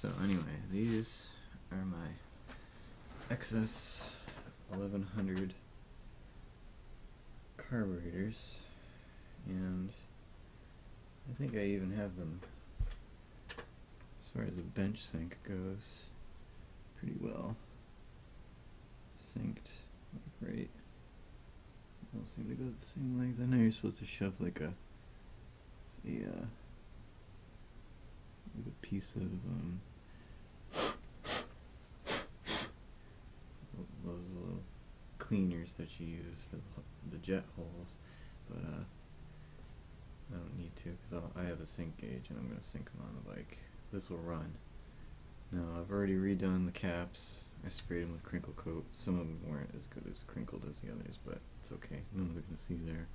So anyway, these are my XS1100 carburetors, and I think I even have them, as far as a bench sink goes, pretty well synced, like right. They all seem to go the same length. I know you're supposed to shove like a piece of those little cleaners that you use for the jet holes, but I don't need to, because I have a sink gauge and I'm going to sink them on the bike. This will run. Now I've already redone the caps. I sprayed them with crinkle coat. Some of them weren't as good as crinkled as the others, but it's okay. None of them can see there.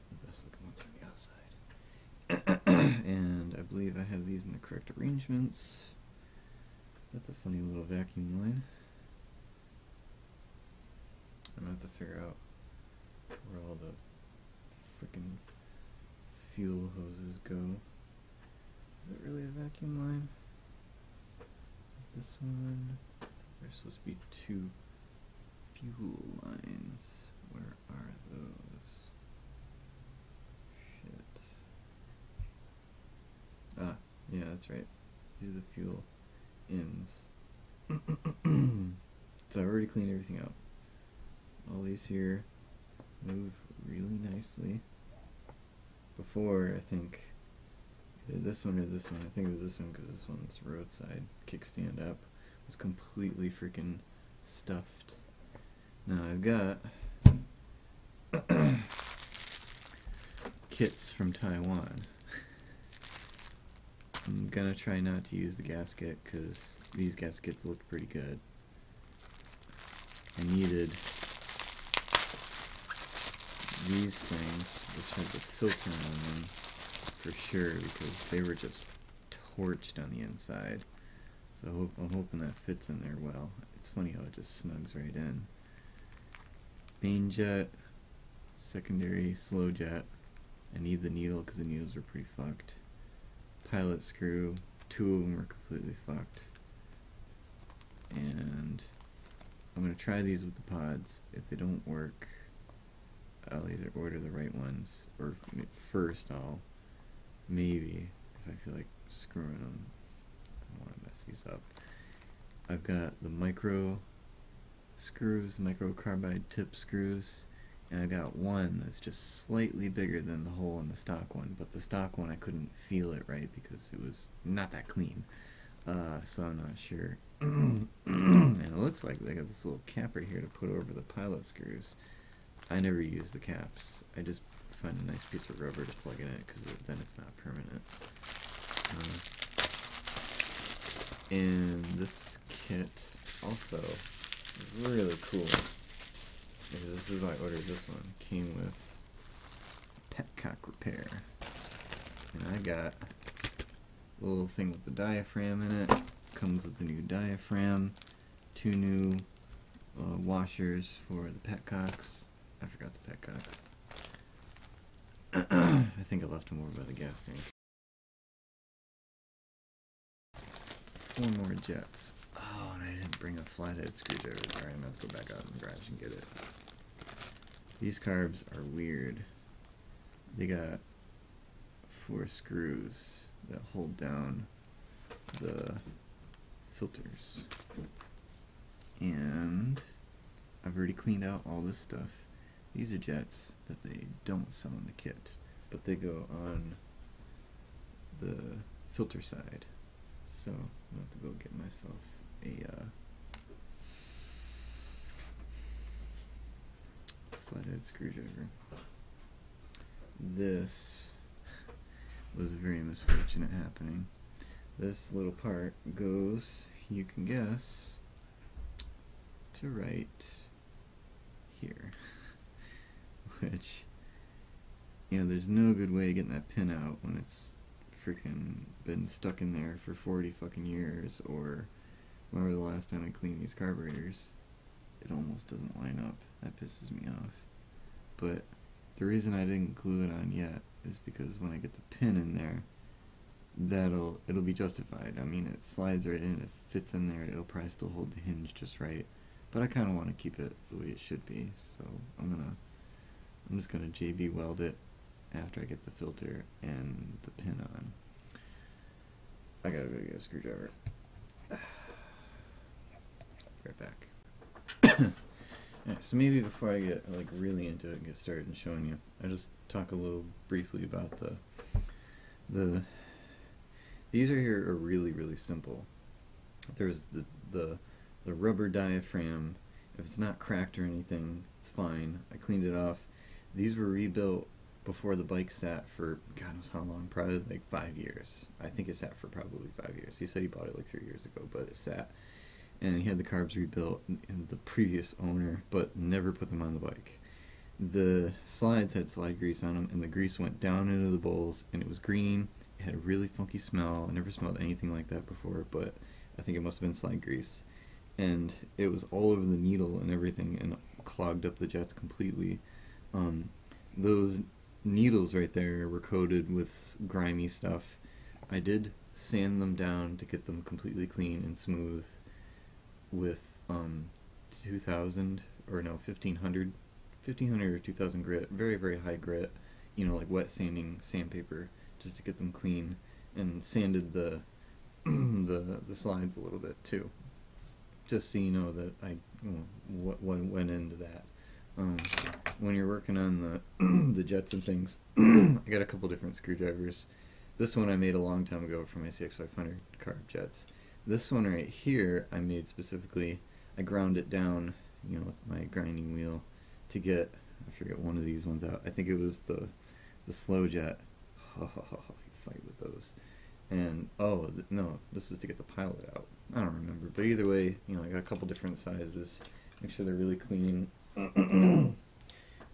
The best looking ones on the outside. And I believe I have these in the correct arrangements. That's a funny little vacuum line. I'm gonna have to figure out where all the frickin' fuel hoses go. Is it really a vacuum line? Is this one? There's supposed to be two fuel lines. Where are those? Shit. Ah, yeah, that's right. These are the fuel ends. So I've already cleaned everything out. All these here move really nicely. Before, I think, either this one or this one, I think it was this one because this one's roadside kickstand up, was completely freaking stuffed. Now I've got kits from Taiwan. I'm gonna try not to use the gasket because these gaskets looked pretty good. I needed these things, which had the filter on them for sure, because they were just torched on the inside. So I'm hoping that fits in there well. It's funny how it just snugs right in. Main jet, secondary slow jet. I need the needle because the needles were pretty fucked. Pilot screw, two of them were completely fucked. And I'm going to try these with the pods. If they don't work, I'll either order the right ones, or first I'll maybe, if I feel like screwing them, I don't want to mess these up. I've got the micro screws, micro carbide tip screws, and I've got one that's just slightly bigger than the hole in the stock one, but the stock one I couldn't feel it right because it was not that clean, so I'm not sure. And it looks like they got this little cap right here to put over the pilot screws. I never use the caps. I just find a nice piece of rubber to plug in it because then it's not permanent. And this kit also is really cool. Because this is why I ordered this one. Came with petcock repair. And I got a little thing with the diaphragm in it. Comes with the new diaphragm. Two new washers for the petcocks. I forgot the petcocks. I think I left them over by the gas tank. 4 more jets. Oh, and I didn't bring a flathead screwdriver. Alright, I'm going to have to go back out in the garage and get it. These carbs are weird. They got 4 screws that hold down the filters. And I've already cleaned out all this stuff. These are jets that they don't sell in the kit, but they go on the filter side. So I'm going to go get myself a flathead screwdriver. This was very misfortunate happening. This little part goes, you can guess, to right here. Which, you know, there's no good way of getting that pin out when it's freaking been stuck in there for 40 fucking years, or remember the last time I cleaned these carburetors. It almost doesn't line up. That pisses me off. But the reason I didn't glue it on yet is because when I get the pin in there, it'll be justified. I mean, it slides right in, it fits in there, it'll probably still hold the hinge just right. But I kind of want to keep it the way it should be, so I'm just gonna JB weld it after I get the filter and the pin on. I gotta go get a screwdriver. Right back. Alright, so maybe before I get like really into it and get started and showing you, I'll just talk a little briefly about these are really simple. There's the rubber diaphragm. If it's not cracked or anything, it's fine. I cleaned it off. These were rebuilt before the bike sat for God knows how long, probably like 5 years. I think it sat for probably 5 years. He said he bought it like 3 years ago, but it sat. And he had the carbs rebuilt in the previous owner, but never put them on the bike. The slides had slide grease on them, and the grease went down into the bowls, and it was green. It had a really funky smell. I never smelled anything like that before, but I think it must have been slide grease. And it was all over the needle and everything, and clogged up the jets completely. Those needles right there were coated with grimy stuff. I did sand them down to get them completely clean and smooth with 1500 or 2000 grit, very high grit, you know, like wet sandpaper, just to get them clean, and sanded the the slides a little bit too, just so you know that what went into that. When you're working on the jets and things, I got a couple different screwdrivers. This one I made a long time ago for my CX500 carb jets. This one right here I made specifically. I ground it down, you know, with my grinding wheel to get, I forget one of these ones out. I think it was the slow jet. You fight with those. And no, this was to get the pilot out. I don't remember, but either way, you know, I got a couple different sizes. Make sure they're really clean. When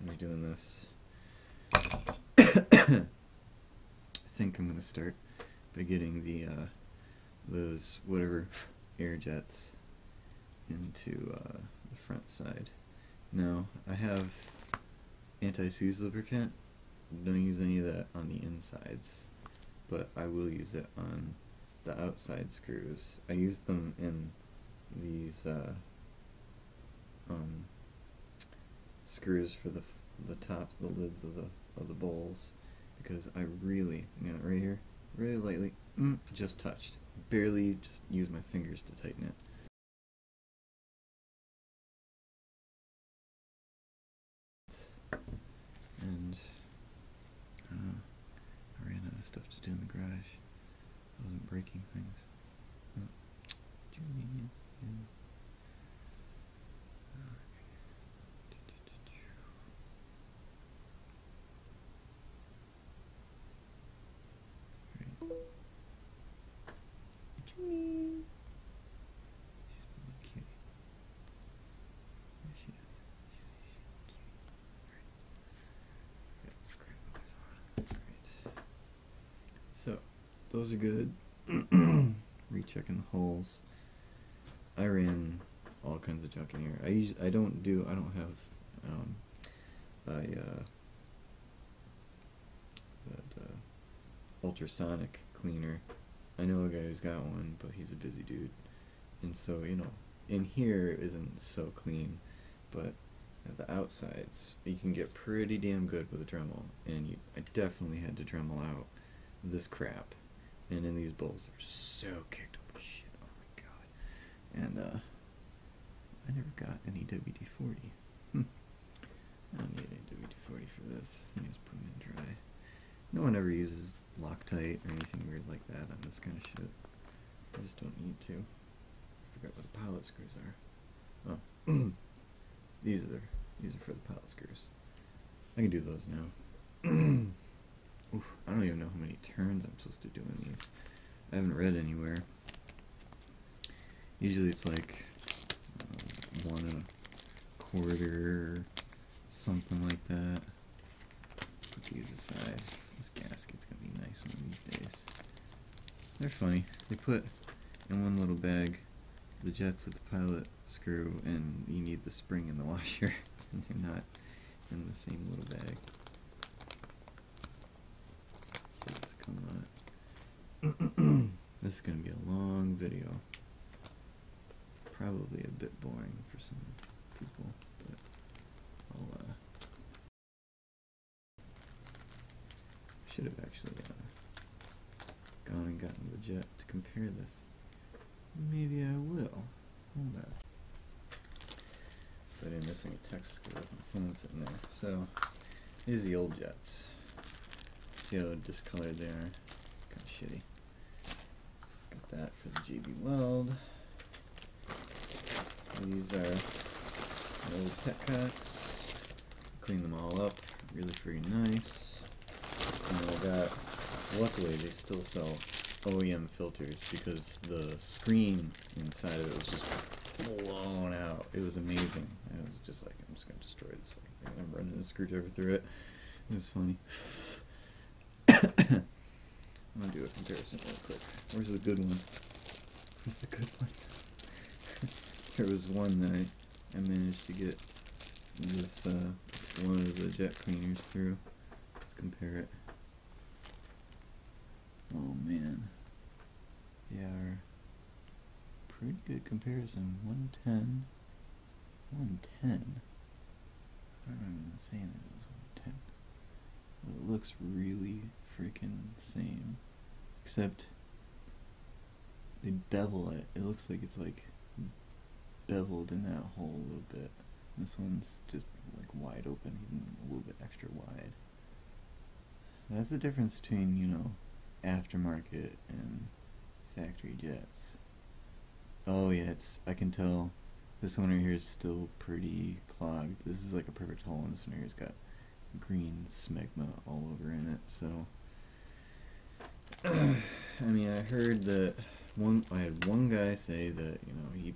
you're doing this, I think I'm gonna start by getting the those whatever air jets into the front side. Now I have anti-seize lubricant. Don't use any of that on the insides, but I will use it on the outside screws. I use them in these screws for the tops, the lids of the bowls, because I really, you know, right here, really lightly, just touched, barely, just use my fingers to tighten it. And I ran out of stuff to do in the garage. I wasn't breaking things. So, those are good. Rechecking the holes. I ran all kinds of junk in here. I don't have that ultrasonic cleaner. I know a guy who's got one, but he's a busy dude, and so, you know, in here isn't so clean, but at the outsides you can get pretty damn good with a Dremel, and I definitely had to Dremel out this crap, and then these bowls are so kicked up with shit. Oh my god. And I never got any WD-40. I don't need any WD-40 for this. I think I just put them in dry. No one ever uses Loctite or anything weird like that on this kind of shit. I just don't need to. I forgot what the pilot screws are. Oh. These are for the pilot screws. I can do those now. Oof, I don't even know how many turns I'm supposed to do in these. I haven't read anywhere. Usually it's like 1 1/4 or something like that. Put these aside. This gasket's gonna be nice one of these days. They're funny. They put in one little bag the jets with the pilot screw, and you need the spring in the washer, and they're not in the same little bag. Just come on This is going to be a long video. Probably a bit boring for some people, but I'll should have actually gone and gotten the jet to compare this. Maybe I will. Hold on. But I'm missing a text screw. My phone's sitting there. So, these are the old jets. See how discolored they are? Kind of shitty. Got that for the JB Weld. These are the old petcocks. Clean them all up. Really freaking nice. And I got, luckily they still sell OEM filters because the screen inside of it was just blown out. It was amazing. I was just like, I'm just going to destroy this fucking thing. I'm running a screwdriver through it. It was funny. I'm going to do a comparison real quick. Where's the good one? Where's the good one? There was one that I managed to get this one of the jet cleaners through. Let's compare it. Oh man, they are pretty good comparison. 110, 110. I don't remember saying that it was 110. But it looks really freaking the same, except they bevel it. It looks like it's like beveled in that hole a little bit. This one's just like wide open, even a little bit extra wide. That's the difference between, you know, aftermarket and factory jets. Oh yeah, I can tell this one right here is still pretty clogged. This is like a perfect hole, and this one here has got green smegma all over in it. So I mean, I heard that I had one guy say that, you know, he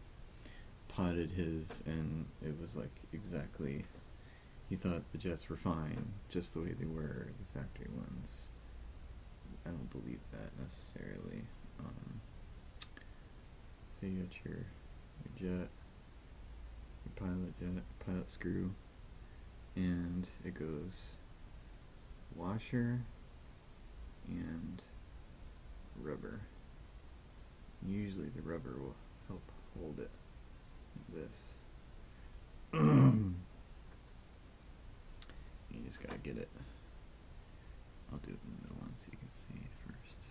potted his and it was like exactly, he thought the jets were fine just the way they were, the factory ones. I don't believe that necessarily. So you got your jet, your pilot screw, and it goes washer and rubber. Usually the rubber will help hold it like this. You just gotta get it. I'll do it in the middle one so you can see first.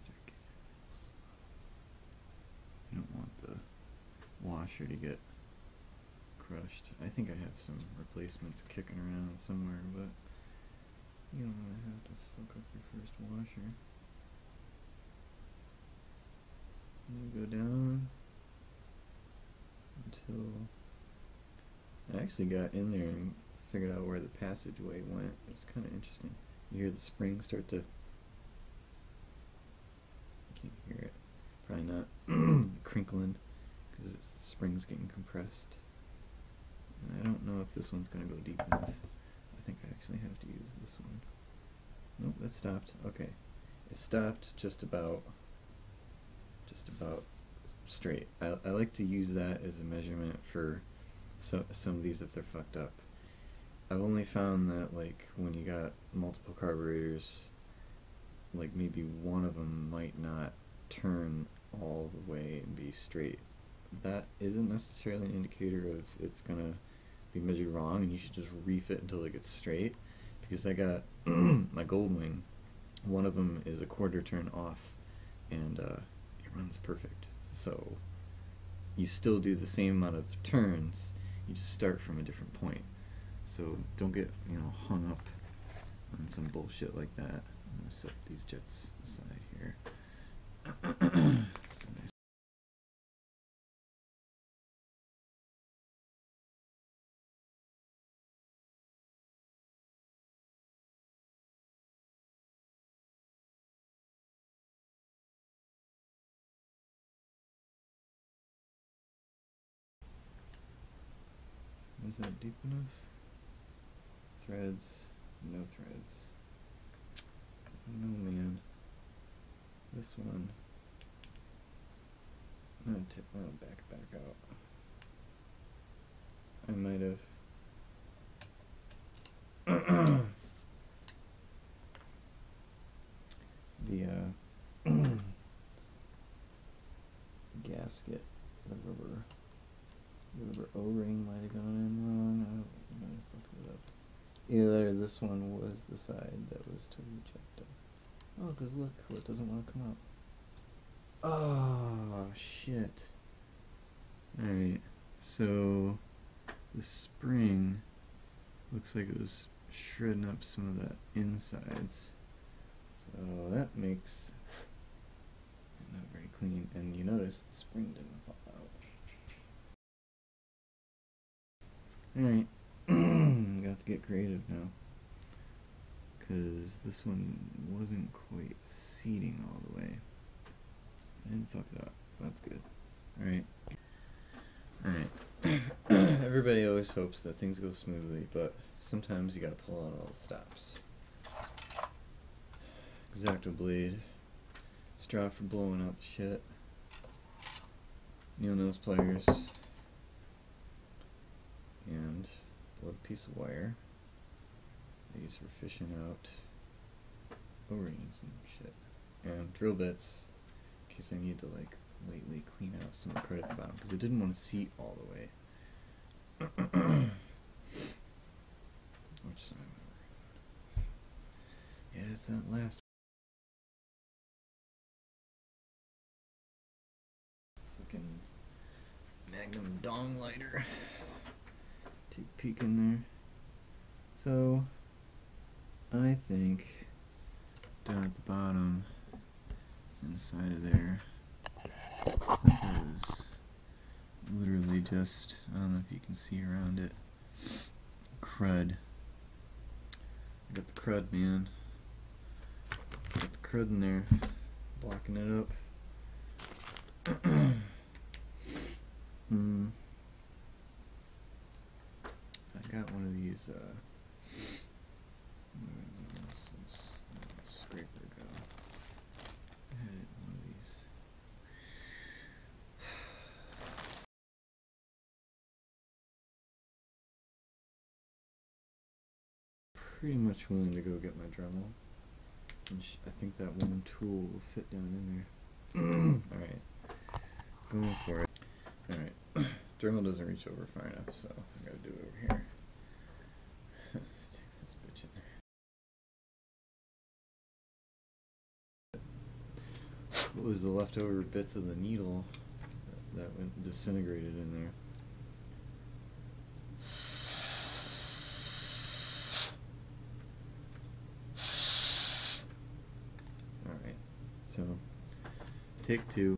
Start getting it real slow. You don't want the washer to get crushed. I think I have some replacements kicking around somewhere, but you don't want to have to fuck up your first washer. And you go down until I actually got in there and figured out where the passageway went. It's kind of interesting. You hear the spring start to, you can't hear it, probably not, crinkling because the spring's getting compressed. And I don't know if this one's going to go deep enough. I think I actually have to use this one. Nope, that stopped. Okay, it stopped just about straight. I like to use that as a measurement for some of these if they're fucked up. I've only found that like when you got multiple carburetors, like maybe one of them might not turn all the way and be straight. That isn't necessarily an indicator of it's gonna be measured wrong and you should just refit until it gets straight, because I got my Goldwing, one of them is a quarter turn off and it runs perfect. So you still do the same amount of turns, you just start from a different point. So don't get, you know, hung up on some bullshit like that. I'm gonna set these jets aside here. So nice. Was that deep enough? Threads, no threads. No man. This one. I'm gonna back out. I might have gasket, the rubber O-ring might have gone in wrong. I might have fucked it up. Either this one was the side that was totally checked up. Oh, because look, what doesn't want to come out. Oh, shit. Alright, so the spring looks like it was shredding up some of the insides. So that makes it not very clean. And you notice the spring didn't fall out. Alright, got to get creative now. Because this one wasn't quite seating all the way. I didn't fuck it up. That's good. Alright. Alright. Everybody always hopes that things go smoothly, but sometimes you gotta pull out all the stops. X-Acto blade. Straw for blowing out the shit. Needle nose pliers. And a little piece of wire. These for fishing out O-rings and shit. And drill bits in case I need to like lightly clean out some of the crud at the bottom because I didn't want to seat all the way. Which side am I working on? Yeah, it's that last fucking Magnum dong lighter. Take a peek in there. So I think down at the bottom inside of there is literally just, I don't know if you can see around it, crud. I got the crud, man. Got the crud in there, blocking it up. I got one of these, where does this scraper go? I had one of these. Pretty much willing to go get my Dremel. And I think that one tool will fit down in there. Alright, going for it. Alright, Dremel doesn't reach over far enough, so I gotta do it over here. Let's take this bitch in there. What was the leftover bits of the needle that went disintegrated in there? Alright, so take two.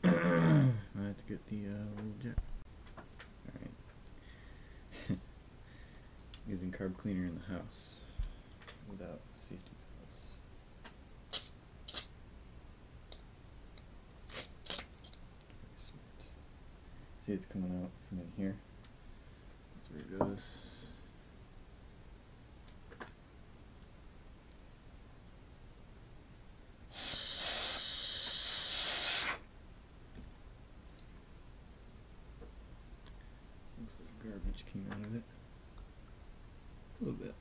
I have to get the little jet. Alright. Using carb cleaner in the house without safety belts. Very smart. See, it's coming out from in here. That's where it goes. Looks like garbage came out of it. A little bit.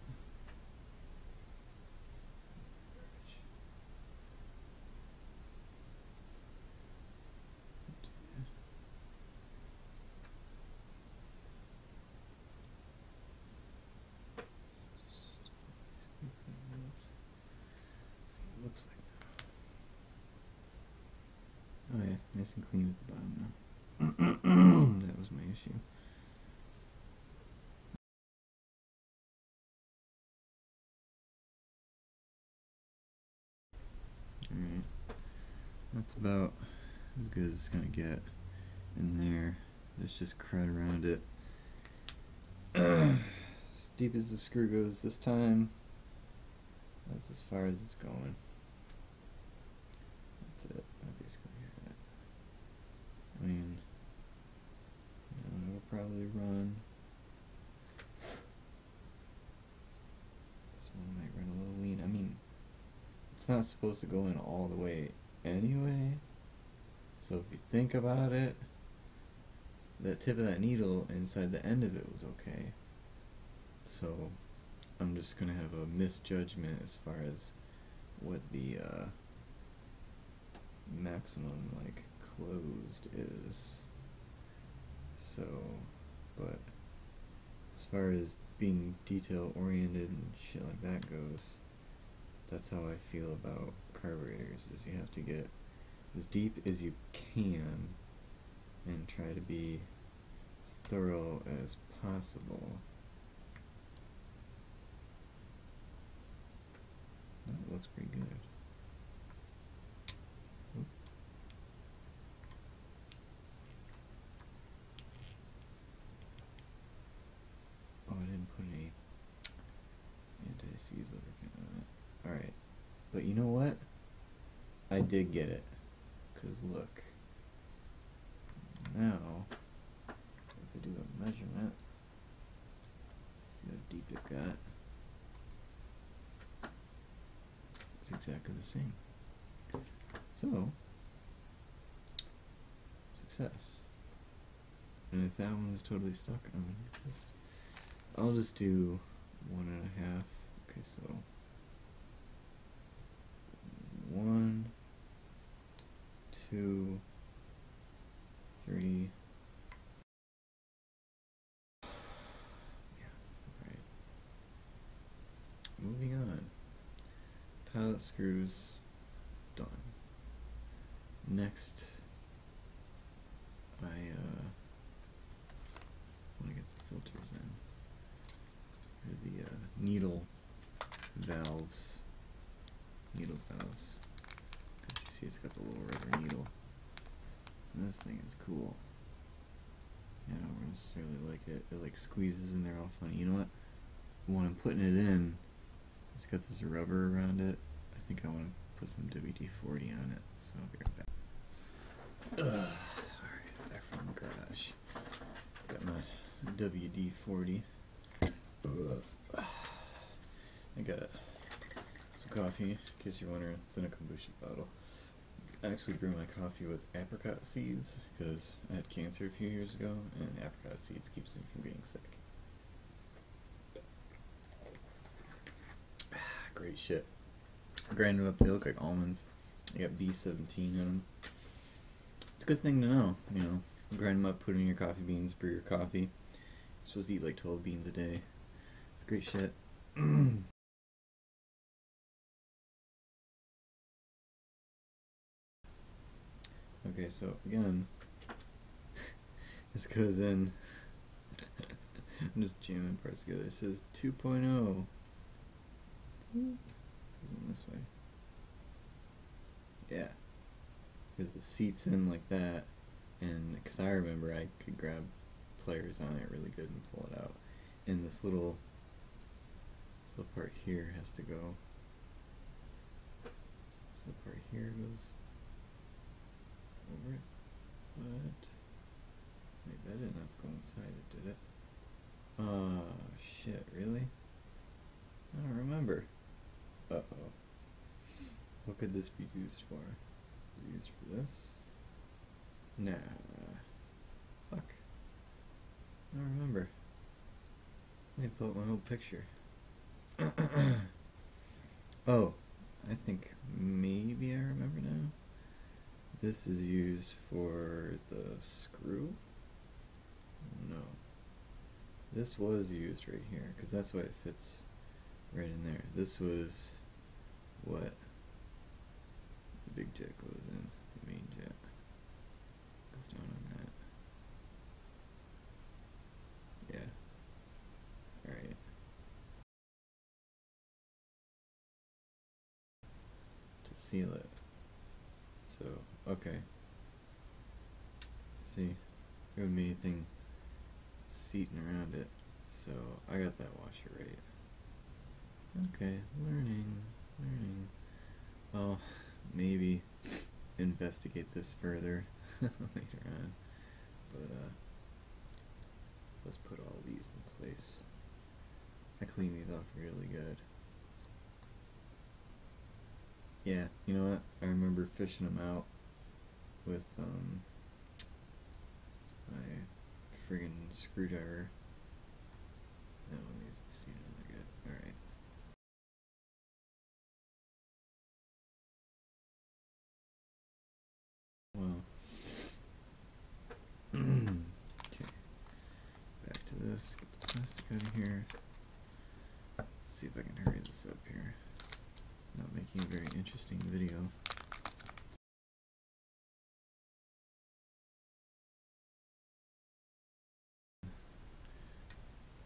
Garbage. Not too bad. Just quickly remove. See what it looks like now. Oh yeah, nice and clean at the bottom now. That was my issue. Alright, that's about as good as it's gonna get in there. There's just crud around it. As deep as the screw goes this time, that's as far as it's going. That's it. I basically it's not supposed to go in all the way anyway. So if you think about it, that tip of that needle inside the end of it was okay. So I'm just gonna have a misjudgment as far as what the maximum like closed is. So, but as far as being detail oriented and shit like that goes, that's how I feel about carburetors, is you have to get as deep as you can and try to be as thorough as possible. That looks pretty good. Oop. Oh, I didn't put any anti-seize lubricant on it. Alright, but you know what? I did get it. Because look, now, if I do a measurement, see how deep it got. It's exactly the same. So, success. And if that one is totally stuck, I'll just do 1.5. Okay, so 1, 2, 3. Yeah, alright. Moving on. Pilot screws done. Next, I want to get the filters in. Or the needle valves. Because you see it's got the little rubber needle. And this thing is cool. Yeah, I don't necessarily like it. It like squeezes in there all funny. You know what? When I'm putting it in, it's got this rubber around it. I think I want to put some WD-40 on it. So I'll be right back. Alright, back from the garage. Got my WD-40. I got some coffee, in case you're wondering. It's in a kombucha bottle. I actually brew my coffee with apricot seeds because I had cancer a few years ago, and apricot seeds keeps me from getting sick. Great shit. Grind them up, they look like almonds. They got B17 in them. It's a good thing to know, you know. Grind them up, put in your coffee beans, brew your coffee. You're supposed to eat like 12 beans a day. It's great shit. Okay, so again, this goes in. I'm just jamming parts together. It says 2.0. Goes in this way. Yeah. Because the seat's in like that, and because I remember I could grab pliers on it really good and pull it out. And this little part here has to go. This little part here goes over it. But wait, that didn't have to go inside it, did it? Oh shit, really? I don't remember. Uh-oh. What could this be used for? Is it used for this? Nah. Fuck. I don't remember. Let me pull up my old picture. Oh, I think maybe I remember now. This is used for the screw? No. This was used right here, because that's why it fits right in there. This was what the big jet goes in, the main jet. Goes down on that. Yeah. Alright. To seal it. So, okay. See, there wouldn't be anything seating around it, so I got that washer right. Okay, learning. I'll maybe investigate this further later on, but let's put all these in place. I clean these off really good. Yeah, you know what? I remember fishing them out with my friggin' screwdriver. That one needs to be seated really good. Alright. Well. Okay. Back to this. Get the plastic out of here. Let's see if I can hurry this up here. Not making a very interesting video.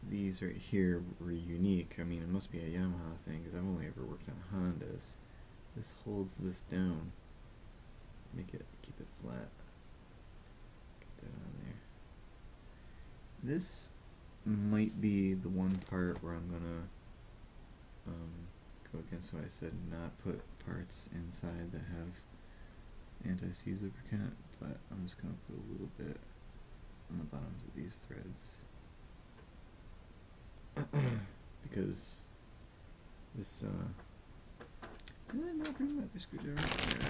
These right here were unique. I mean, it must be a Yamaha thing because I've only ever worked on Hondas. This holds this down. Keep it flat. Get that on there. This might be the one part where I'm gonna go against what I said, not put parts inside that have anti-seize lubricant, but I'm just gonna put a little bit on the bottoms of these threads. Because this did I not bring my other screwdriver? Yeah,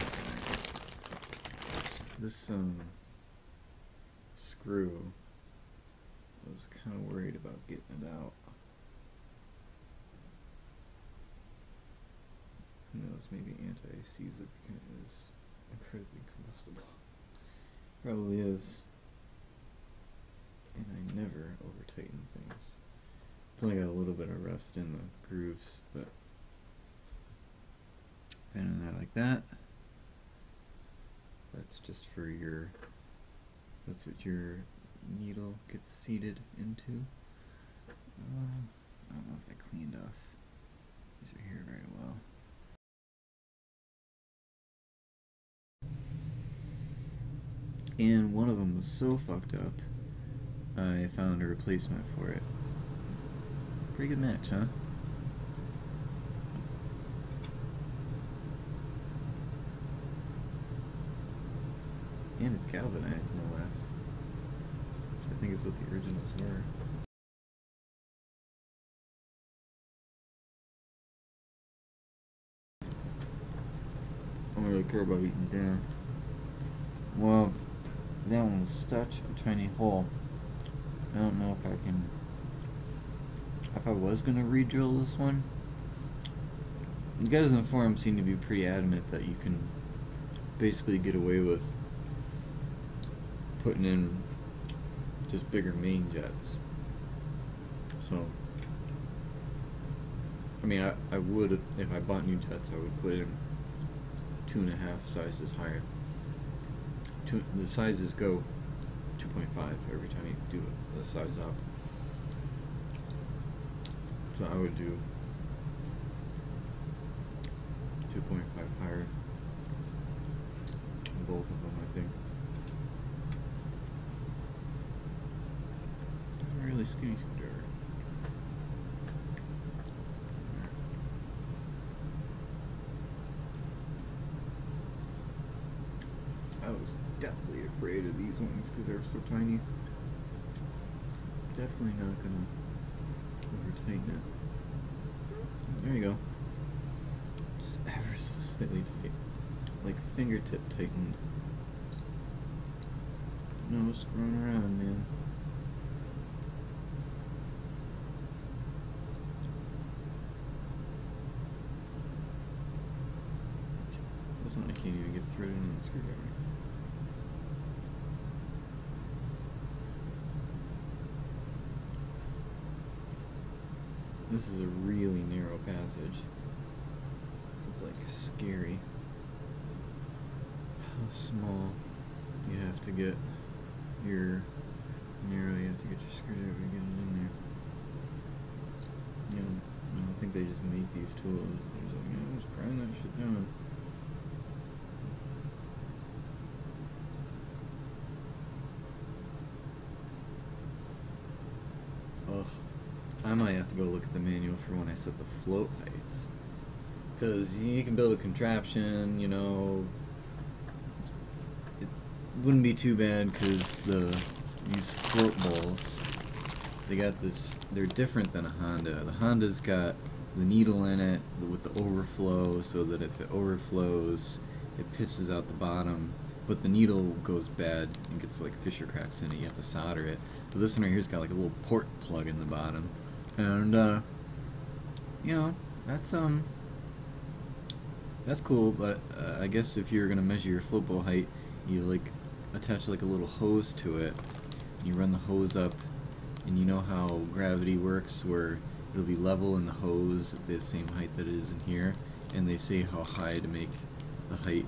this screw, I was kind of worried about getting it out. Who knows, maybe anti-seize lubricant is incredibly combustible. Probably is. And I never over tighten things. It's only got a little bit of rust in the grooves, but and that like that. That's just for your, that's what your needle gets seated into. I don't know if I cleaned off these right here very well. And one of them was so fucked up, I found a replacement for it. Pretty good match, huh? And it's galvanized, no less. Which I think is what the originals were. I don't really care about eating dinner. Well, that one was such a tiny hole. I don't know if I can... If I was going to re-drill this one. You guys in the forum seem to be pretty adamant that you can basically get away with putting in just bigger main jets. So, I mean, I would, if I bought new jets, I would put in 2.5 sizes higher. The sizes go 2.5 every time you do the size up. So I would do 2.5 higher on both of them, I think. I'm really skinny screwdriver. I was deathly afraid of these ones because they're so tiny. Definitely not gonna over tighten it. There you go. Just ever so slightly tight. Like fingertip tightened. No screwing around, man. This one I can't even get threaded in the screwdriver. This is a really narrow passage. It's like scary how small you have to get your narrow, you have to get your screwdriver to get it in there. You know, I don't think they just make these tools. They're just like, you know, just grind that shit down. Ugh. I might have to go look at the manual for when I set the float heights. Because you can build a contraption, you know. It wouldn't be too bad because these float balls, they got this, they're different than a Honda. The Honda's got the needle in it with the overflow, so that if it overflows, it pisses out the bottom, but the needle goes bad and gets like fissure cracks in it. You have to solder it. But this one right here's got like a little port plug in the bottom, and you know, that's cool. But I guess if you're gonna measure your float bowl height, you like attach like a little hose to it. You run the hose up, and you know how gravity works, where it'll be level in the hose at the same height that it is in here, and they say how high to make the height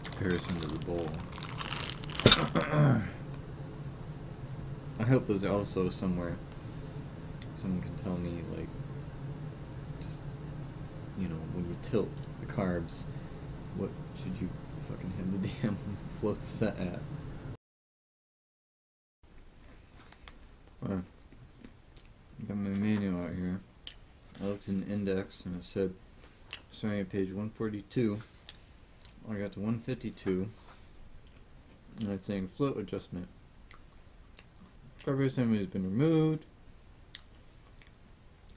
comparison to the bowl. I hope there's also somewhere someone can tell me, like, just, you know, when you tilt the carbs, what should you fucking have the damn float set at? Well, I got my manual out here. I looked in the index and it said, starting at page 142, I got to 152, and it's saying float adjustment. Carburetor assembly has been removed.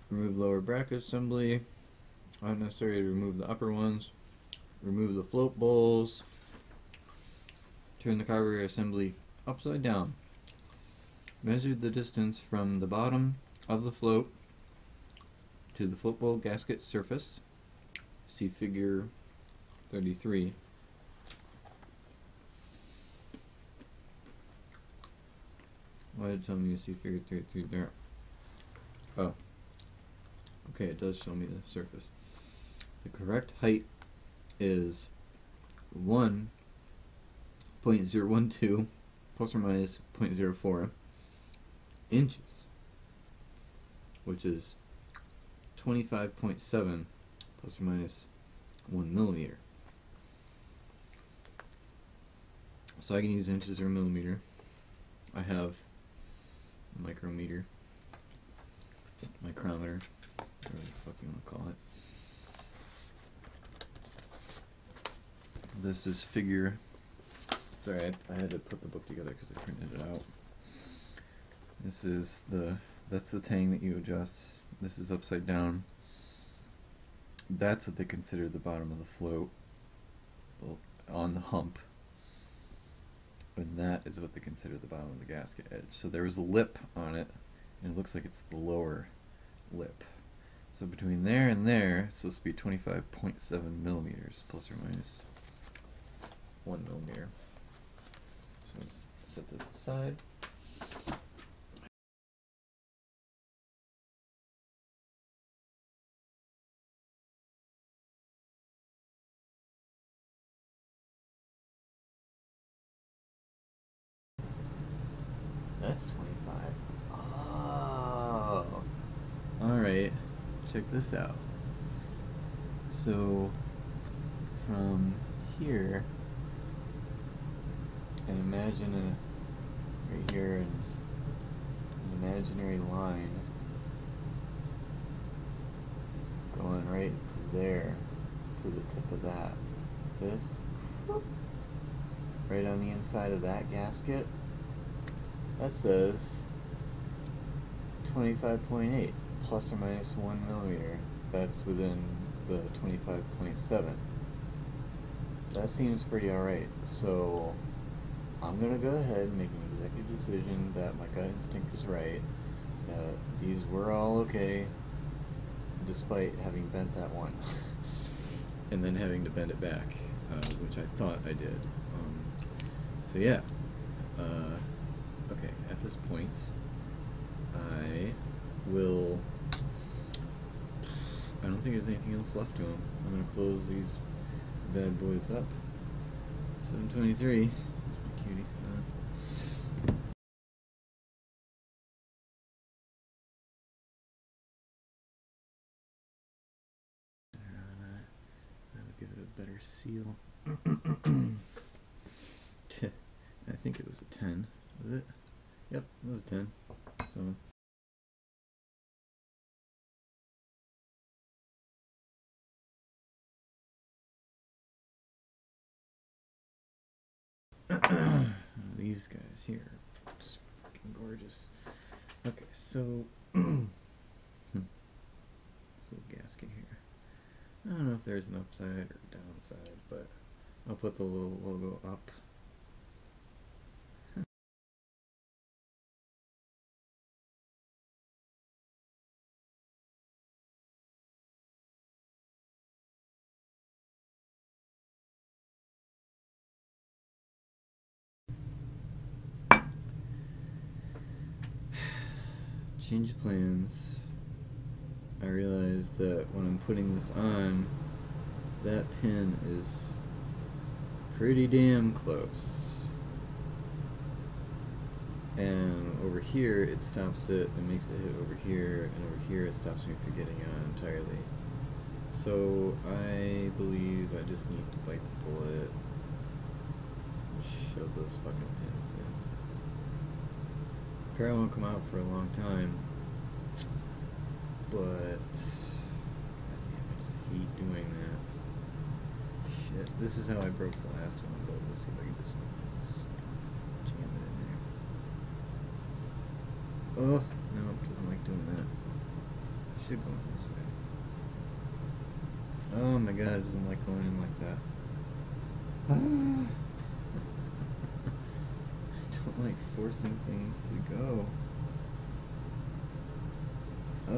Remove lower bracket assembly. Not necessary to remove the upper ones. Remove the float bowls. Turn the carburetor assembly upside down. Measure the distance from the bottom of the float to the float bowl gasket surface. See figure 33. Why did it tell me to see figure 33 there? Oh. Okay, it does show me the surface. The correct height is 1.012 plus or minus 0.04 inches, which is 25.7 plus or minus 1 millimeter. So I can use inches or millimeter. I have a micrometer, micrometer, whatever the fuck you want to call it. This is figure, sorry, I had to put the book together because I printed it out. This is that's the tang that you adjust. This is upside down. That's what they consider the bottom of the float, on the hump. And that is what they consider the bottom of the gasket edge. So there was a lip on it, and it looks like it's the lower lip. So between there and there, it's supposed to be 25.7 millimeters, plus or minus 1 millimeter. So let's set this aside. That's 25. Oh. Alright. Check this out. So, from here, and imagine right here an imaginary line going right to there, to the tip of that. This, whoop, right on the inside of that gasket. That says 25.8 plus or minus 1 millimeter. That's within the 25.7. That seems pretty alright. So I'm gonna go ahead and make an executive decision that my gut instinct was right, that these were all okay, despite having bent that one, and then having to bend it back, which I thought I did. So yeah. Okay, at this point, I don't think there's anything else left to them. I'm going to close these bad boys up. 723. Cutie. I'll give it a better seal. I think it was a 10. Was it? Yep, it was a 10. So. These guys here, it's fucking gorgeous. Okay, so little gasket here. I don't know if there's an upside or downside, but I'll put the little logo up. Change of plans. I realized that when I'm putting this on, that pin is pretty damn close. And over here it stops it and makes it hit over here, and over here it stops me from getting on entirely. So I believe I just need to bite the bullet and shove those fucking pins in. Probably won't come out for a long time, but god damn, I just hate doing that. Shit, this is how I broke the last one, but let's see if I can just jam it in there. Oh, no, it doesn't like doing that. I should go in this way. Oh my god, it doesn't like going in like that. I don't like forcing things to go. I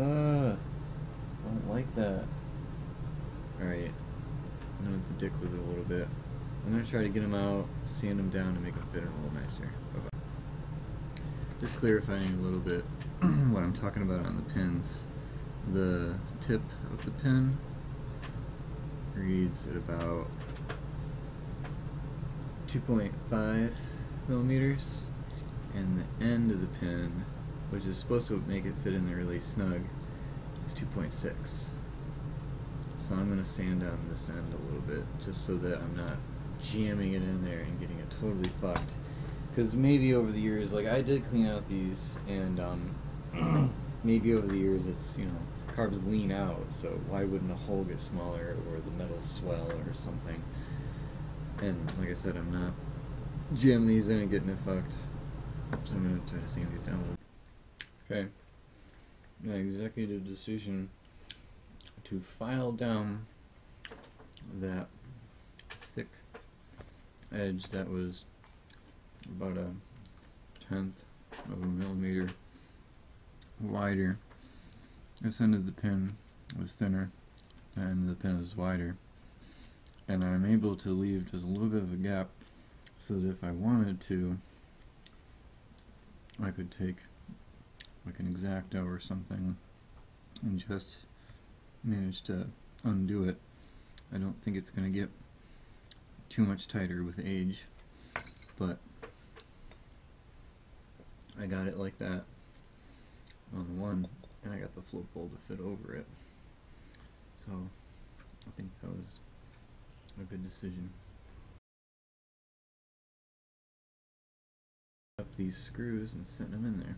don't like that. Alright, I'm gonna have to dick with it a little bit. I'm gonna try to get them out, sand them down, and make them fit in a little nicer. Bye-bye. Just clarifying a little bit what I'm talking about on the pins. The tip of the pin reads at about 2.5 millimeters, and the end of the pin, which is supposed to make it fit in there really snug, is 2.6. So I'm going to sand down this end a little bit, just so that I'm not jamming it in there and getting it totally fucked. Because maybe over the years, like I did clean out these, and maybe over the years it's, you know, carbs lean out, so why wouldn't a hole get smaller or the metal swell or something? And like I said, I'm not jamming these in and getting it fucked, so I'm going to try to sand these down a little. Okay, my executive decision to file down that thick edge that was about a 1/10 of a millimeter wider. This end of the pin was thinner, the end of the pin was wider, and I'm able to leave just a little bit of a gap so that if I wanted to, I could take like an X-Acto or something and just manage to undo it. I don't think it's going to get too much tighter with age, but I got it like that on the one, and I got the float bowl to fit over it. So I think that was a good decision. Up these screws and set them in there.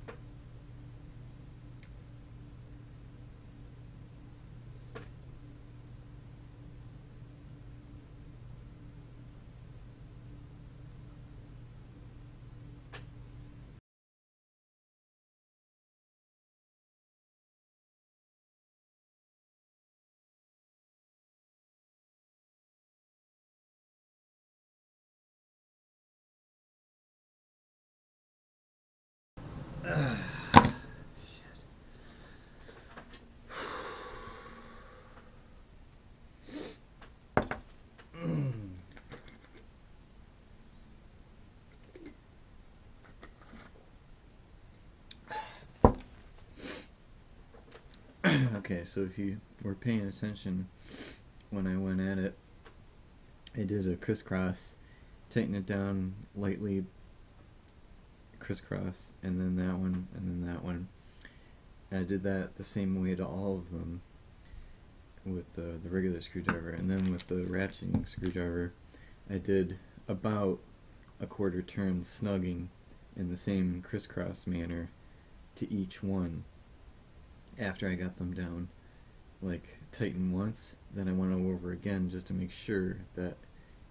Okay, so if you were paying attention when I went at it, I did a crisscross, tighten it down lightly, crisscross, and then that one, and then that one. And I did that the same way to all of them with the regular screwdriver, and then with the ratcheting screwdriver I did about a 1/4 turn snugging in the same crisscross manner to each one. After I got them down, like tighten once, then I went over again just to make sure that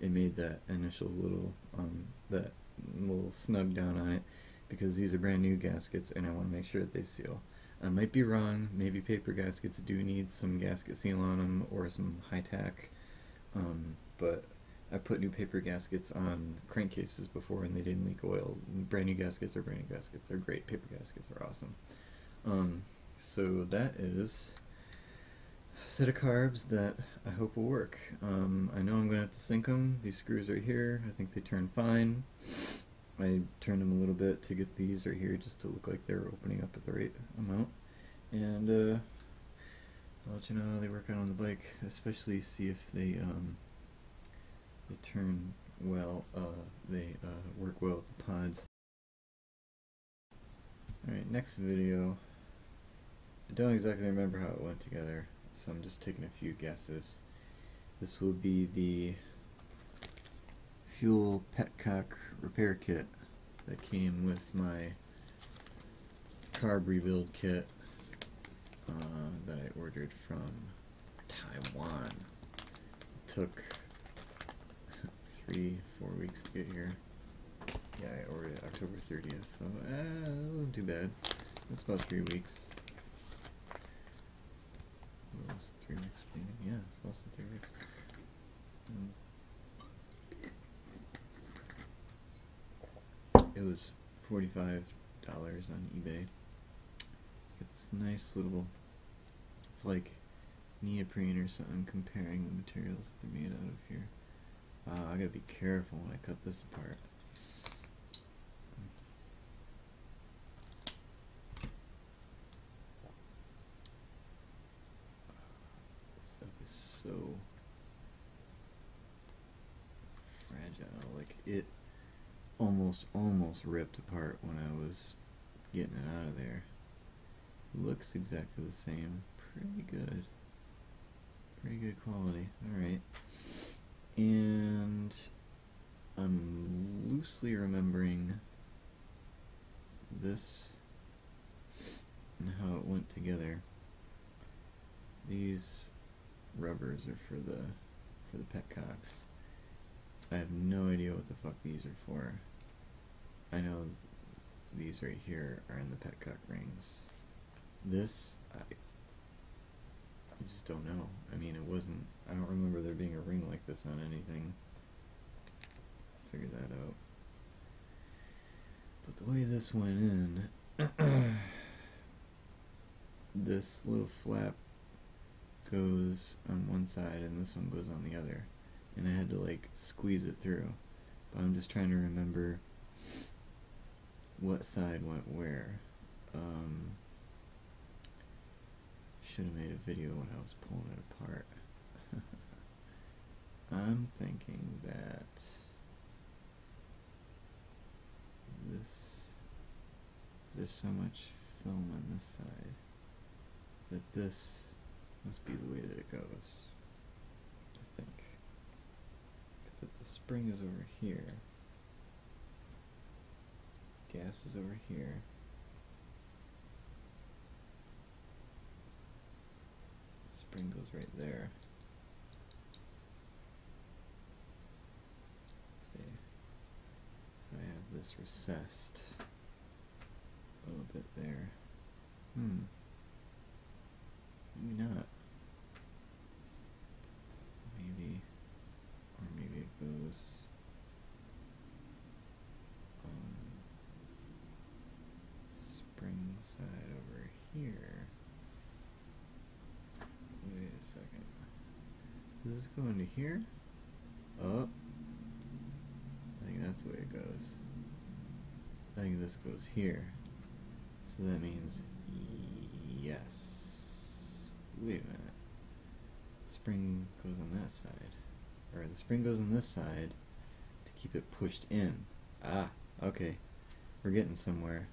it made that initial little that little snug down on it, because these are brand new gaskets and I want to make sure that they seal. I might be wrong. Maybe paper gaskets do need some gasket seal on them or some high tack. But I put new paper gaskets on crankcases before and they didn't leak oil. Brand new gaskets are brand new gaskets. They're great. Paper gaskets are awesome. So that is a set of carbs that I hope will work. I know I'm going to have to sink them. These screws right here, I think they turn fine. I turned them a little bit to get these right here just to look like they're opening up at the right amount. And I'll let you know how they work out on the bike, especially see if they turn well, they work well with the pods. Alright, next video. I don't exactly remember how it went together, so I'm just taking a few guesses. This will be the fuel petcock repair kit that came with my carb rebuild kit that I ordered from Taiwan. It took 3-4 weeks to get here. Yeah, I ordered it October 30th, so it wasn't too bad. It's about 3 weeks. Less than 3 weeks, maybe. Yeah, it's less than 3 weeks. It was $45 on eBay. Get this nice little, it's like neoprene or something, comparing the materials that they're made out of here. Wow, I gotta be careful when I cut this apart. This stuff is so fragile. Like, it almost ripped apart when I was getting it out of there. Looks exactly the same. Pretty good. Pretty good quality. Alright. And I'm loosely remembering this and how it went together. These rubbers are for the petcocks. I have no idea what the fuck these are for. I know these right here are in the petcock rings. This, I just don't know. I mean, I don't remember there being a ring like this on anything. Figure that out. But the way this went in, this little flap goes on one side and this one goes on the other. And I had to like squeeze it through. But I'm just trying to remember what side went where. Should have made a video when I was pulling it apart. I'm thinking that there's so much film on this side that this must be the way that it goes. I think. Because if the spring is over here, gas is over here. Spring goes right there. Let's see if I have this recessed a little bit there. Maybe not. Maybe, or maybe it goes spring side over here. Wait a second. Does this go into here? Oh. I think that's the way it goes. I think this goes here. So that means yes. Wait a minute. Spring goes on that side. Or the spring goes on this side to keep it pushed in. Ah, okay. We're getting somewhere.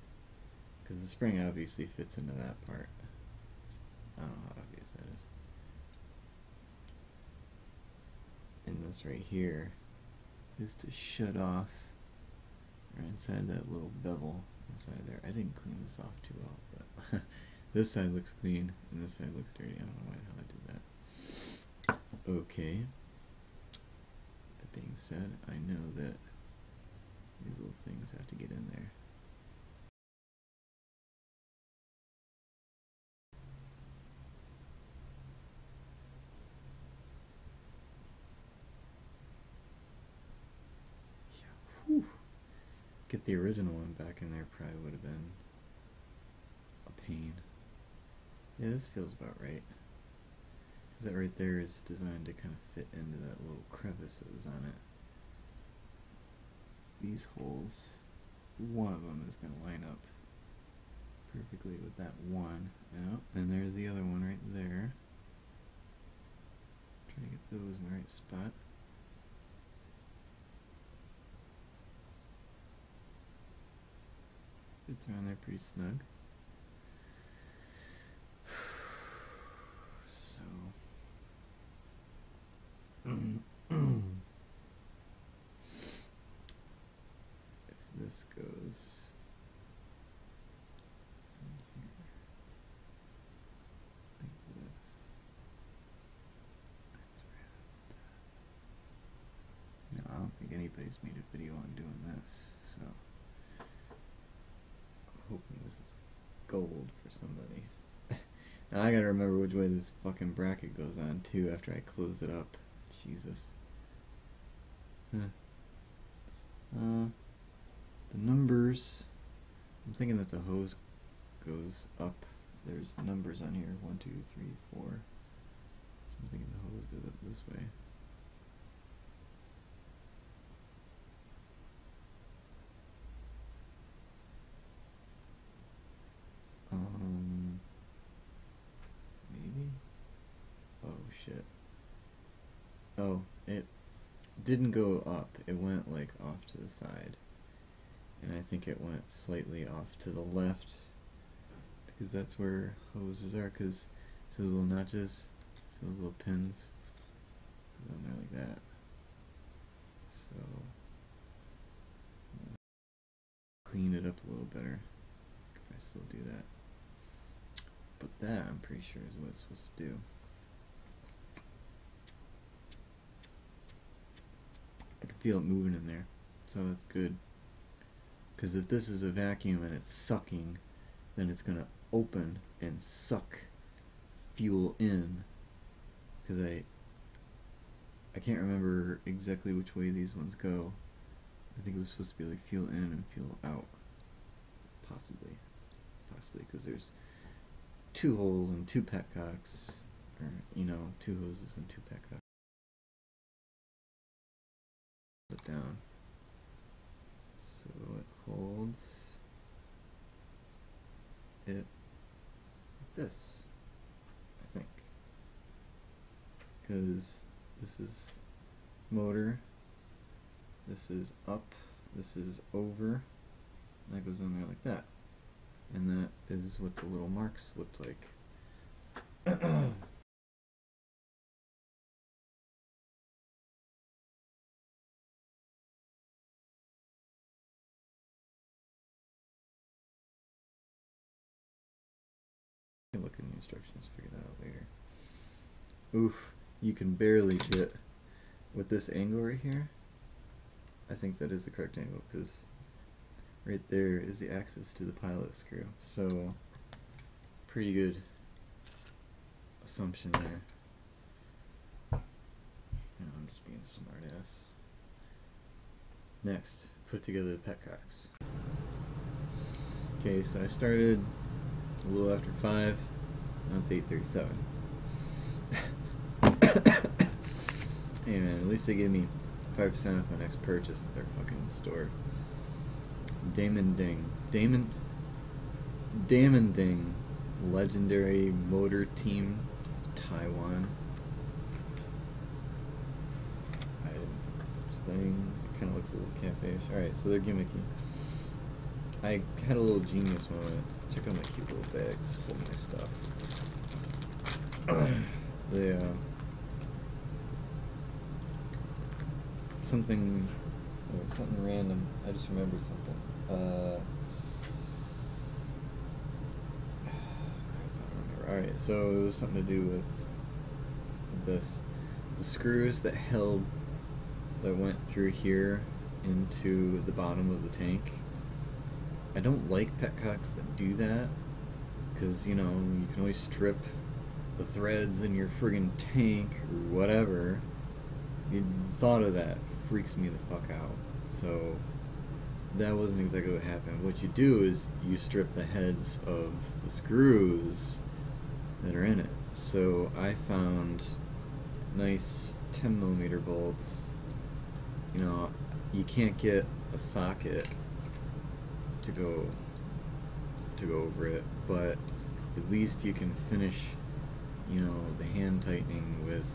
Because the spring obviously fits into that part. I don't know how obvious that is. And this right here is to shut off right inside that little bevel inside there. I didn't clean this off too well, but this side looks clean and this side looks dirty. I don't know why the hell I did that. Okay. That being said, I know that these little things have to get in there. Get the original one back in there probably would have been a pain. Yeah, this feels about right. Because that right there is designed to kind of fit into that little crevice that was on it. These holes, one of them is going to line up perfectly with that one. Yeah, and there's the other one right there. Trying to get those in the right spot. Fits around there pretty snug. So if this goes in here, like this, that's right. No, I don't think anybody's made a video on doing this, so I'm hoping this is gold for somebody. Now I gotta remember which way this fucking bracket goes on too after I close it up. Jesus. The numbers. I'm thinking that the hose goes up. There's numbers on here. 1, 2, 3, 4. So I'm thinking the hose goes up this way. Maybe? Oh shit. Oh, it didn't go up. It went like off to the side. And I think it went slightly off to the left because that's where hoses are, because see those little notches, see those little pins go down there like that. So clean it up a little better. Can I still do that? But that I'm pretty sure is what it's supposed to do. I can feel it moving in there, so that's good. Because if this is a vacuum and it's sucking, then it's going to open and suck fuel in. Because I can't remember exactly which way these ones go. I think it was supposed to be like fuel in and fuel out. Possibly, because there's 2 holes and 2 petcocks, or you know, 2 hoses and 2 petcocks. Put down. So it holds it like this, I think, because this is motor, this is up, this is over, and that goes on there like that, and that is what the little marks looked like. Look in the instructions, figure that out later. Oof, you can barely get with this angle right here. I think that is the correct angle because right there is the axis to the pilot screw. So pretty good assumption there. You know, I'm just being a smart ass. Next, put together the petcocks. Okay, so I started a little after 5. Now it's 8:37. Hey man, at least they gave me 5% off my next purchase at their fucking store. Damon Ding, legendary motor team, Taiwan. I didn't think there was such a thing. It kind of looks a little cafe-ish. Alright, so they're gimmicky. I had a little genius moment. Check out my cute little bags, hold my stuff. They, something random. I just remembered something. I don't remember. Alright, so it was something to do with this. The screws that went through here into the bottom of the tank. I don't like petcocks that do that, because, you know, you can always strip the threads in your friggin' tank or whatever. The thought of that freaks me the fuck out. So that wasn't exactly what happened. What you do is you strip the heads of the screws that are in it. So I found nice 10mm bolts. You know, you can't get a socket to go over it, but at least you can finish, you know, the hand tightening with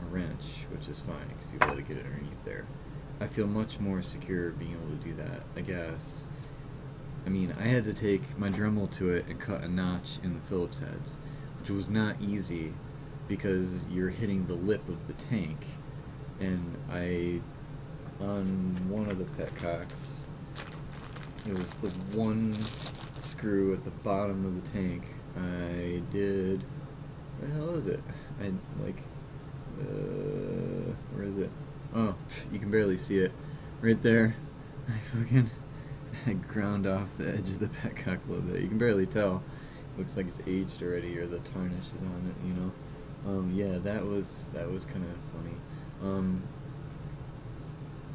a wrench, which is fine because you'll be able to get it underneath there. I feel much more secure being able to do that, I guess. I mean, I had to take my Dremel to it and cut a notch in the Phillips heads, which was not easy because you're hitting the lip of the tank. And on one of the petcocks, it was the one screw at the bottom of the tank. I did, what the hell is it? Where is it? Oh, you can barely see it. Right there. I ground off the edge of the petcock a little bit. You can barely tell. Looks like it's aged already, or the tarnish is on it, you know. Yeah, that was kind of funny.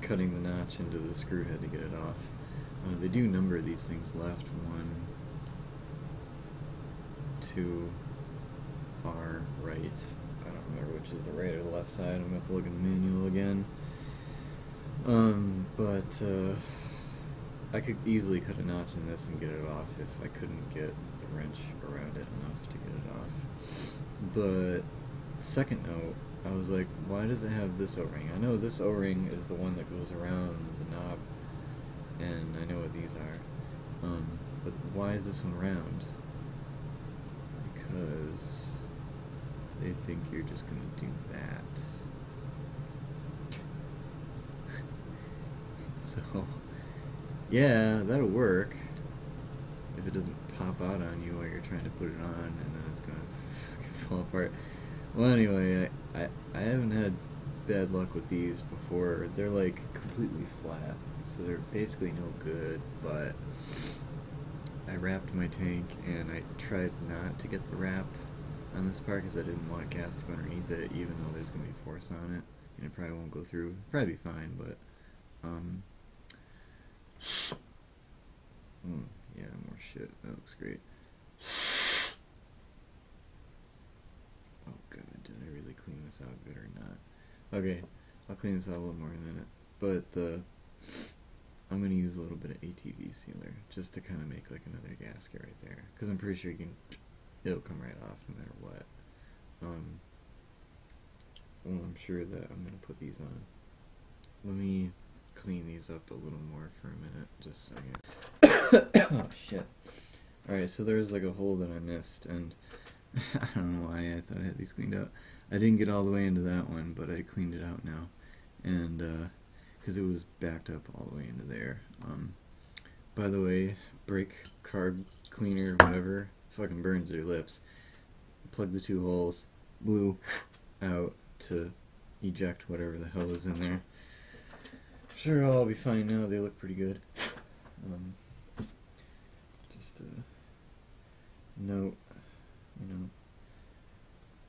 Cutting the notch into the screw head to get it off. They do number these things left, 1, 2, R, right. I don't remember which is the right or the left side. I'm going to have to look in the manual again. I could easily cut a notch in this and get it off if I couldn't get the wrench around it enough to get it off. But, second note, I was like, why does it have this O-ring? I know this O-ring is the one that goes around the knob, and I know what these are. But why is this one round? Because they think you're just gonna do that. So, yeah, that'll work if it doesn't pop out on you while you're trying to put it on, and then it's gonna fucking fall apart. Well, anyway, I haven't had bad luck with these before. They're like completely flat, so they're basically no good, but I wrapped my tank and I tried not to get the wrap on this part because I didn't want a gas to go underneath it, even though there's going to be force on it, and it probably won't go through. It'll probably be fine, but yeah, more shit. That looks great. Oh god, did I really clean this out good or not? Okay, I'll clean this out a little more in a minute. But I'm going to use a little bit of ATV sealer just to kind of make like another gasket right there, because I'm pretty sure it'll come right off no matter what. Well, I'm sure that I'm going to put these on. Let me clean these up a little more for a minute, just a second. Oh shit. Alright, so there's like a hole that I missed, and I don't know why I thought I had these cleaned out. I didn't get all the way into that one, but I cleaned it out now, and because it was backed up all the way into there. By the way, brake carb cleaner, whatever, fucking burns your lips. Plug the 2 holes, blew out to eject whatever the hell is in there. Sure, it'll all be fine now. They look pretty good. Just a note, you know,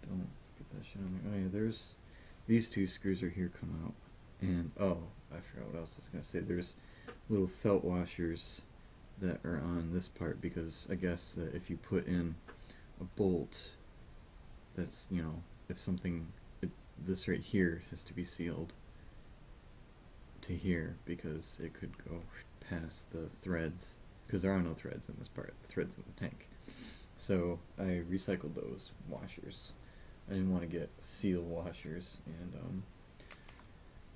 don't get that shit on there. Oh yeah, there's these 2 screws are here come out, and oh, I forgot what else I was gonna say. There's little felt washers that are on this part, because I guess that if you put in a bolt that's, you know, if something, this right here has to be sealed to here, because it could go past the threads, because there are no threads in this part, the threads in the tank. So I recycled those washers. I didn't want to get seal washers, and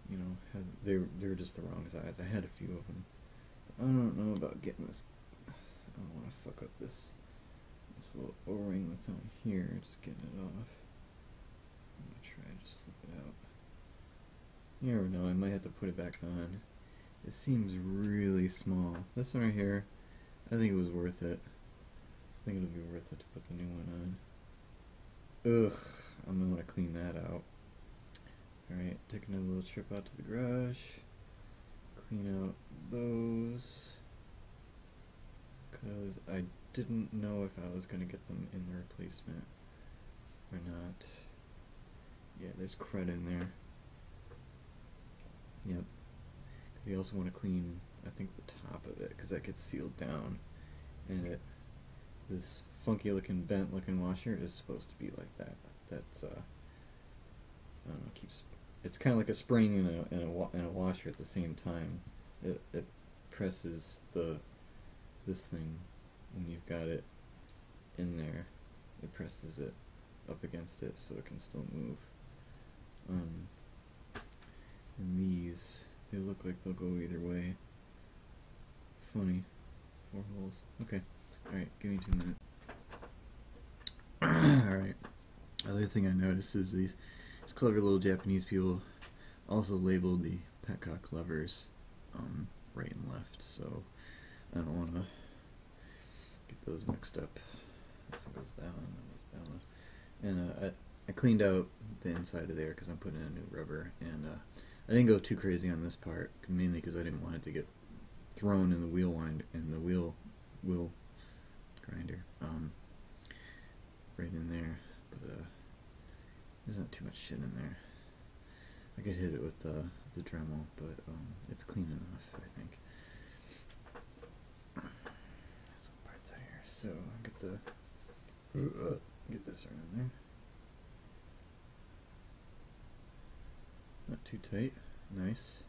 you know, they were just the wrong size. I had a few of them. I don't know about getting this. I don't want to fuck up this little O-ring that's on here. Just getting it off. I'm gonna try and just flip it out. You never know. I might have to put it back on. It seems really small. This one right here, I think it was worth it. I think it'll be worth it to put the new one on. Ugh, I'm gonna want to clean that out. Alright, take another little trip out to the garage. Clean out those, because I didn't know if I was going to get them in the replacement or not. Yeah, there's crud in there. Yep. You also want to clean, I think, the top of it, because that gets sealed down, and this funky looking bent looking washer is supposed to be like that. That's I don't know, it's kind of like a spring and a washer at the same time. It presses this thing when you've got it in there. It presses it up against it so it can still move. And these, they look like they'll go either way. Funny. 4 holes. Okay. Alright, give me 2 minutes. Alright. Other thing I noticed is these clever little Japanese people also labeled the petcock levers right and left, so I don't want to get those mixed up. This one goes down, that goes down. And I cleaned out the inside of there because I'm putting in a new rubber, and I didn't go too crazy on this part, mainly because I didn't want it to get thrown in the wheel wheel grinder right in there. But there's not too much shit in there. I could hit it with the Dremel, but it's clean enough, I think. Some parts out here, so get this right in there. Not too tight. Nice.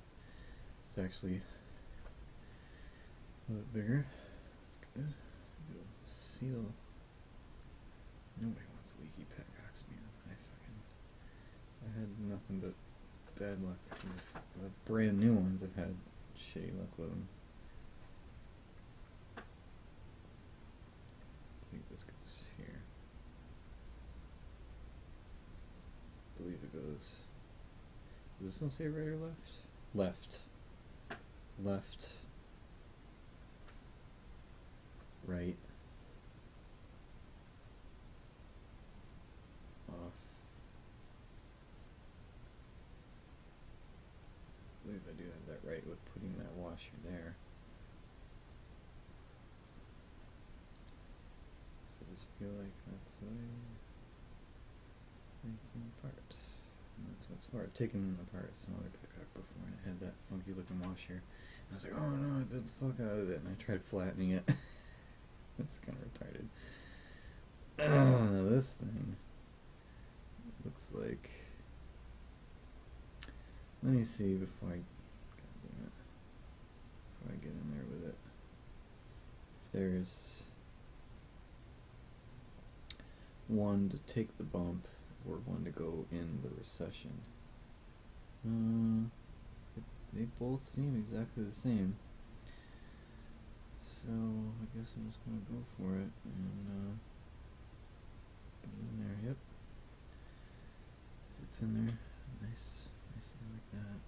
It's actually a little bit bigger. That's good. It'll seal. Nobody wants leaky petcocks, man. I had nothing but bad luck. The brand new ones, I've had shitty luck with them. I think this goes here. I believe it goes. Does this one say right or left? Left. Left. Right. Off. I believe I do have that right with putting that washer there. So I just feel like that's breaking apart. And that's what's for. I've taken apart some other petcock before, and it had that funky looking washer. And I was like, oh no, I bit the fuck out of it, and I tried flattening it. It's kind of retarded. Now this thing looks like. Let me see before I get in there with it. If there's one to take the bump or one to go in the recession. They both seem exactly the same. So I guess I'm just gonna go for it and put it in there. Yep, it's in there. Nice, nicely like that.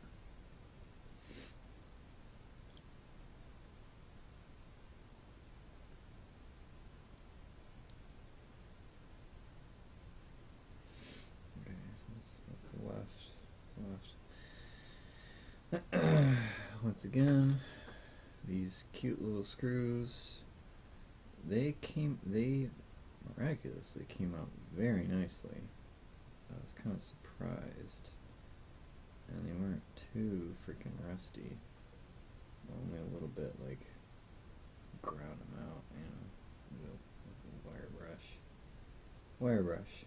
Okay, so that's the left. That's the left. Once again, these cute little screws, they miraculously came out very nicely. I was kind of surprised, and they weren't too freaking rusty. Only a little bit, like, ground them out, you know, with a wire brush. Wire brush.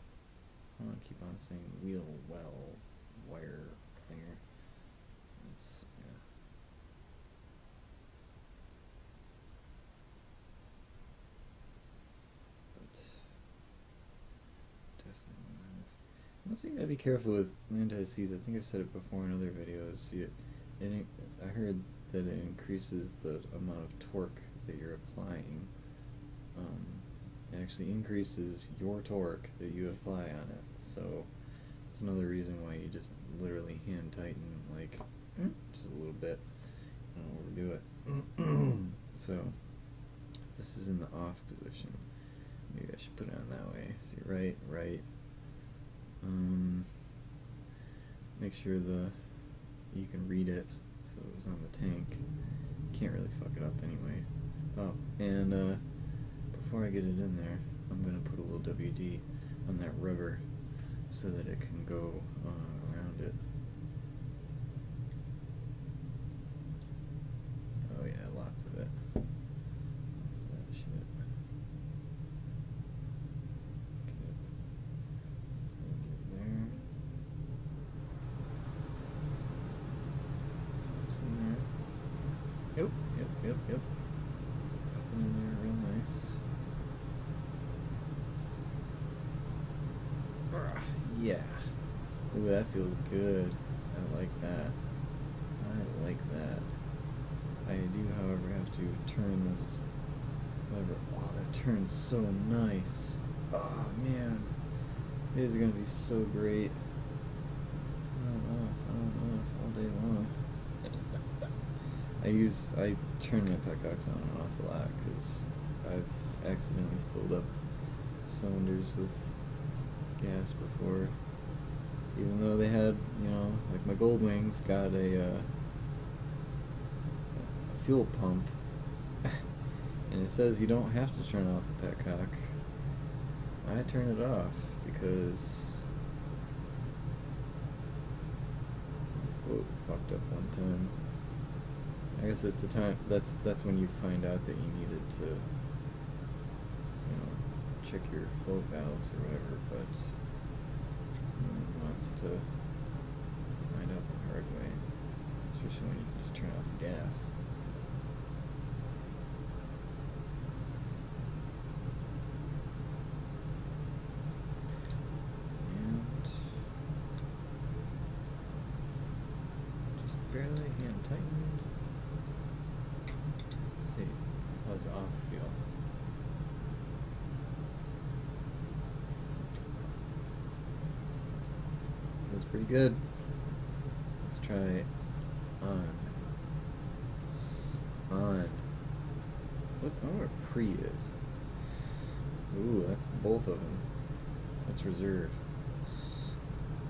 I want to keep on saying wheel well wire thinger. It's, yeah. Also, you gotta be careful with anti-seize. I think I've said it before in other videos. I heard that it increases the amount of torque that you're applying. It actually increases your torque that you apply on it. So it's another reason why you just literally hand tighten, like, just a little bit. Don't overdo it. So if this is in the off position, maybe I should put it on that way. See, right. Make sure you can read it, so it was on the tank. Can't really fuck it up anyway. Oh, and before I get it in there, I'm gonna put a little WD on that rubber so that it can go around it. Yep. Up in there real nice. Yeah. Ooh, that feels good. I like that. I like that. I do, however, have to turn this lever. Oh, that turns so nice. Oh, man. It is going to be so great. On, off, all day long. I turn my petcocks on and off a lot because I've accidentally filled up cylinders with gas before. Even though they had, you know, like my Goldwing's got a fuel pump, and it says you don't have to turn off the petcock. I turn it off because my float fucked up one time. I guess it's the time that's when you find out that you needed to, you know, check your float valves or whatever, but no one wants to find out the hard way, especially when you can just turn off the gas. And just barely hand tightened. Let's see, how's off feel? Feels pretty good. Let's try on. What? I wonder what pre is. Ooh, that's both of them. That's reserve.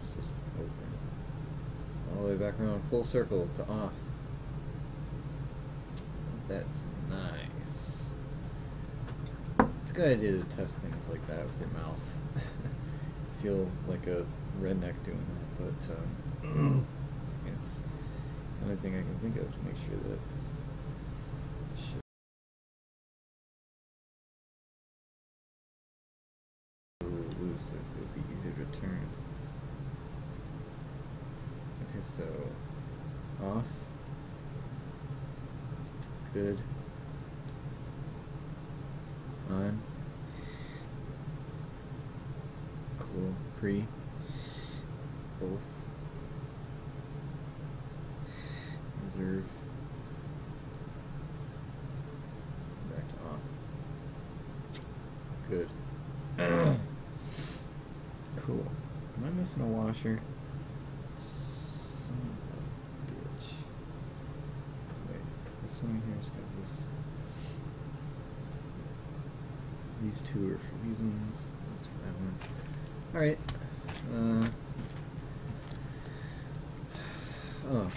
Let's just open. All the way back around, full circle to off. That's nice. It's a good idea to test things like that with your mouth. Feel like a redneck doing that, but it's the only thing I can think of to make sure that shit is a little loose, so it would be easier to turn. Okay, so off, good, on, cool, pre, both, reserve, back to off, good. Cool. Am I missing a washer? Son of a bitch. Wait, this one here's got this. These two are for these ones. That's for that one. Alright. Oh.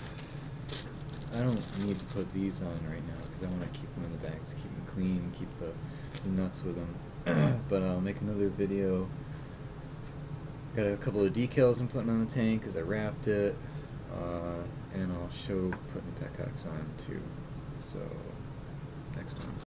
I don't need to put these on right now because I want to keep them in the bags, keep them clean, keep the nuts with them. But I'll make another video. Got a couple of decals I'm putting on the tank because I wrapped it, and I'll show putting the petcocks on too. So next one.